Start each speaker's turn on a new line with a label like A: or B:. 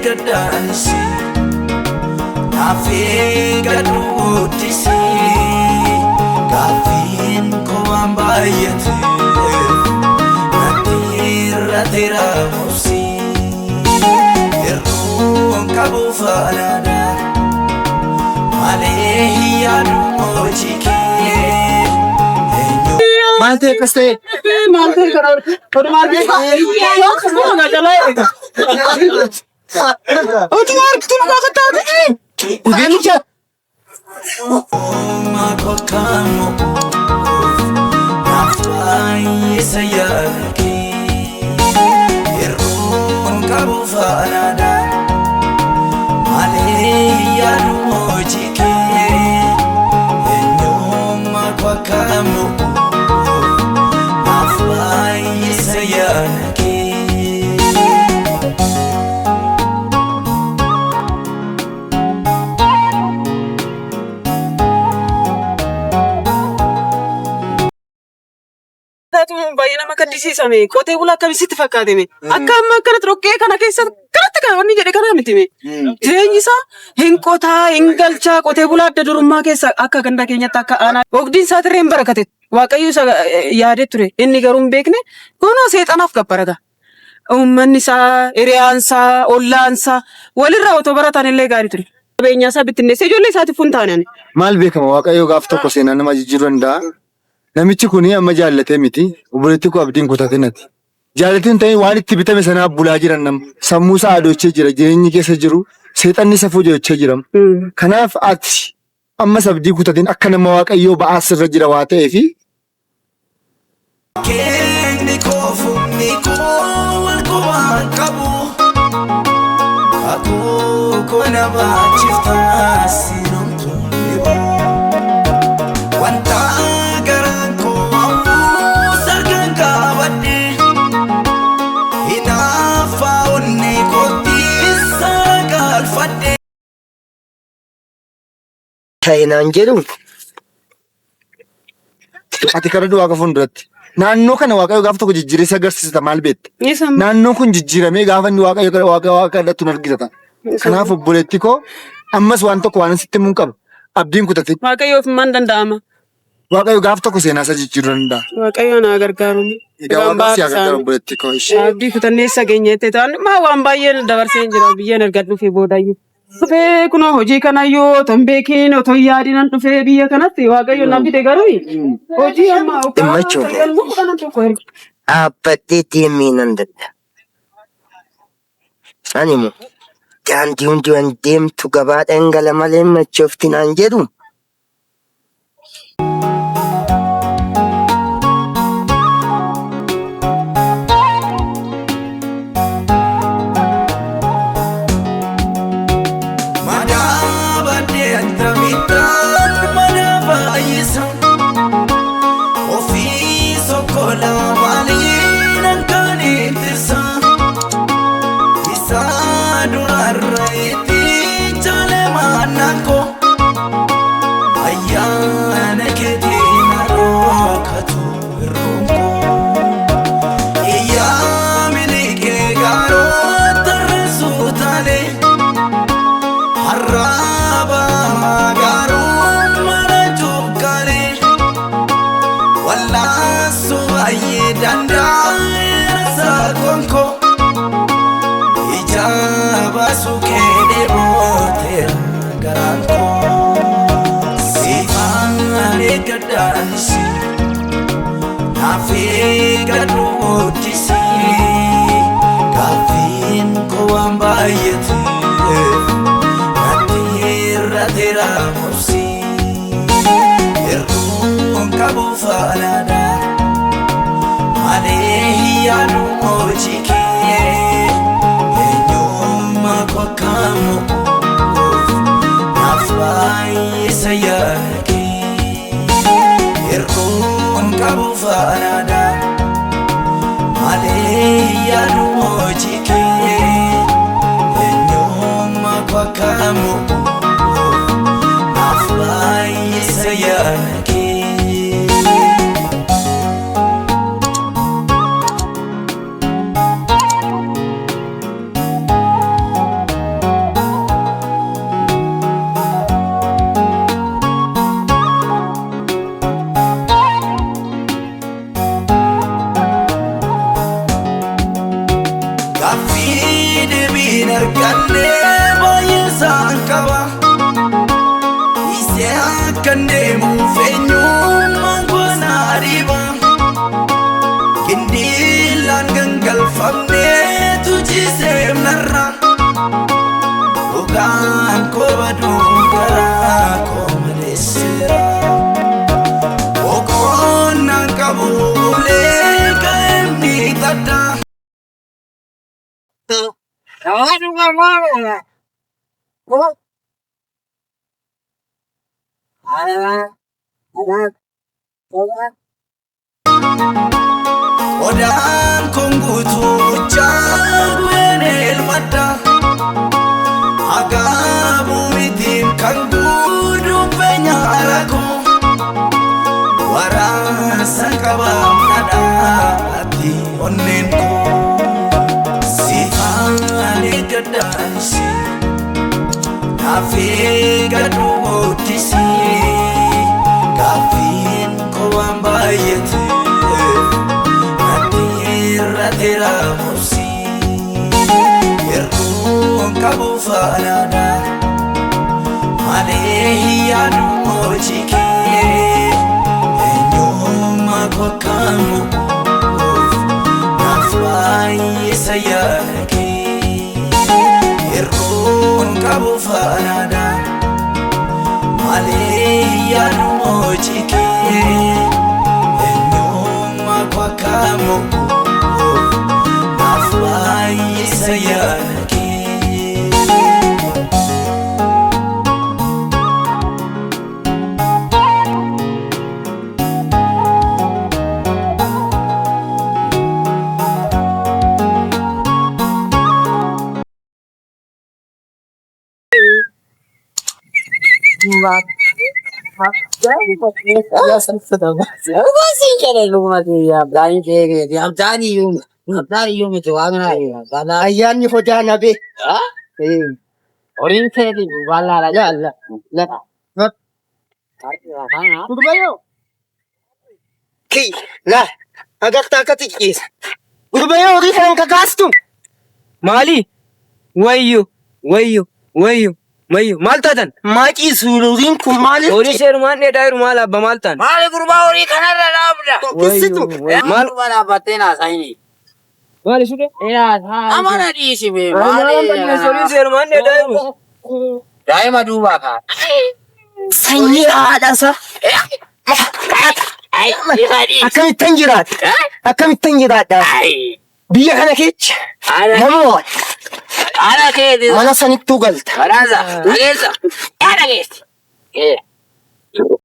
A: gadansi nafe gadutisi gafin ko ambayati natira tira musi erun kabu falada malehiya mojike
B: मालते कस्ते
C: मालते करो और मालते यो खसो ना चलाए ओ तुम क्या करता है
B: उधर क्या
A: ma kokamo nafai sayaki erun kabu falada malehiya mojike ma kokamo
C: bayana makadisi same kote bula kabisi tfakade me akka amma kana trokke kana keessa kanatti kan wanni jedhe kana miti me jireenyi isaa hinqota hingalcha kote bula adda durummaa keessa akka ganda keenyatti akka ana ogdiin isaa tireen barakate waaqayyo isa yaade ture inni garuu hin beekne kuno seexanaaf gabbaraga ummanni isaa hiriyaan isaa ollaan isaa walirraa otoo baratan illee gaarii ture qabeenya isaa bittinneessee ijoollee isaatiif hin taane
B: maal beekama waaqayyo gaaf tokko seenaa nama jijjiiruu danda'a. Namichi kuni amma jaallatee miti obboleetti ko abdiin kutatee nati jaallatiin ta'e waan itti bitame sanaaf bulaa jiran nam sammuu isaa adochee jira jireenyi keessa jiru seexanni safuu jechee jiram kanaaf ati amma abdii kutatiin akka nama waaqayyoo ba'aa sirra jira waa ta'eefi
A: kenni kofu niko wal kuban kabu aku kona ba chifta sinuntu wanta
D: Kainan jedhu
B: ati kana du'a gafuun duratti naannoo kana waaqayyo gaaf tokko jijjiiree agarsiisa maal beekte naannoo kun jijjiiramee gaafa inni waaqayyo kadhatu argita kanaaf obboleetti koo ammas waan tokko waan sitti mun qaba abdiin kutate
C: waaqayyoof man danda'ama
B: waaqayyo gaaf tokko seenaa isa jijjiiruu danda'a
C: waaqayyo na gargaaru
B: egaa waan si gargaaru obboleetti koo
C: abdii kutanneessa geenyeette ta'an maa waan baay'ee dabarsee jira biyyeen argadhu fi boodayyu dhufee kunoo hojii kanayyoo oton beekiin oton yaadinan dhufee biyya kanatti waaqayyo na fide garuu hojii amma
D: dhaabbateetti himiinan dadha. Animu daandii hundi waan deemtu gabaa dhangala malee machoofti naan jedhu.
A: nafe gadutisi gafin ko ambayati natira tira musi erun kabu falada malehiya mojike enyuma kwakamo nafai sayaki erun kabu falada malehiya mojike enyuma kwakamo nafai sayaki gaaffii deebiin arganne baay'isaan qaba. Isee akkan deemuuf eenyummaan goona dhiiba. Qindiilaan gangalfamnee tujjisee narra. Dhugaan koo baduun garaa koo maleessira. Boqonnaan qabu ulee ka'een ni tadda. Odaan kun guutuu jaalween elmadda. Agaabu mitiin kan guutuu beenyaa koo. Waraansa qabaamnadhaatti onneen koo. Sifaanii gaddaanisi naafii gaduu guddisi. Gaaffiin koo waan baay'ate natti irrateera mursi. Yerduun qabu faanaadha malee yaadu hojii kee. Eenyummaa koo kan mukuuf naaf baay'isa yaada kee. Yerduun qabu faanaadha malee yaadu hojii kee. Eenyummaa koo kan mukuuf naaf baay'isa yaada kee.
D: Ayyaanni fodaa nabe. Kii laal agartaa akka xiqqeessa. Gurbayyoo horii kan kakaastu.
E: Maali? Wayyo. Maal taatan?
D: Maaqii suururiin kun maalitti?
E: Horii seerumaan dheedhaa maal abba maal ta'an?
F: Maali gurbaa horii kanarra dhaabda?
D: Tokkissitu.
E: Maal?
F: Gurbaa dhaabbattee naasayini.
E: Maali sude?
F: Amana dhiisi bee.
E: Horii seerumaan dheedhaa jiru.
F: Daa'ima duubaa kaa.
D: Sanyii haadhaasa. Akkamittan jiraata? Akkamittan jiraadha? Biyya kana keessa namoota
F: Ana keeti.
D: mana sanittuu galta.
F: Baraasa. Dhageessa. Yaa dhageessi.